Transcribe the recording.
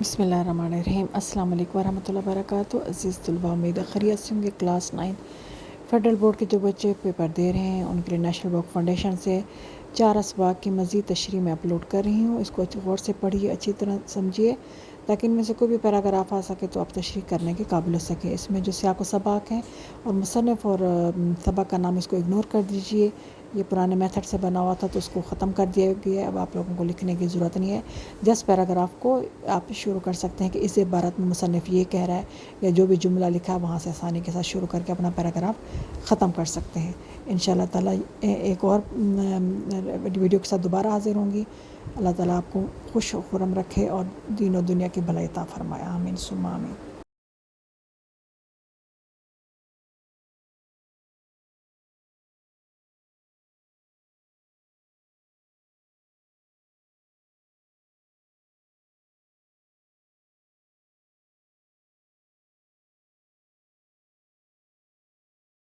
بسم اللہ الرحمن الرحیم۔ السلام علیکم ورحمۃ اللہ وبرکاتہ۔ عزیز طلباء، امید ہے خیریت سے ہوں گے۔ کلاس 9 فیڈرل بورڈ کے جو بچے پیپر دے رہے ہیں ان کے لیے نیشنل بک فاؤنڈیشن سے 4 اسباق کی مزید تشریح میں اپلوڈ کر رہی ہوں۔ اس کو غور سے پڑھیے، اچھی طرح سمجھیے تاکہ ان میں سے کوئی بھی پیراگراف آ سکے تو آپ تشریح کرنے کے قابل ہو سکے۔ اس میں جو سیاق و سباق ہیں اور مصنف اور سبق کا نام اس کو اگنور کر دیجئے۔ یہ پرانے میتھڈ سے بنا ہوا تھا تو اس کو ختم کر دیا گیا ہے۔ اب آپ لوگوں کو لکھنے کی ضرورت نہیں ہے، جس پیراگراف کو آپ شروع کر سکتے ہیں کہ اس عبارت میں مصنف یہ کہہ رہا ہے، یا جو بھی جملہ لکھا ہے وہاں سے آسانی کے ساتھ شروع کر کے اپنا پیراگراف ختم کر سکتے ہیں۔ انشاءاللہ تعالیٰ ایک اور ویڈیو کے ساتھ دوبارہ حاضر ہوں گی۔ اللہ تعالیٰ آپ کو خوش و خرم رکھے اور دین و دنیا کی بھلائی عطا فرمائے۔ آمین ثم آمین۔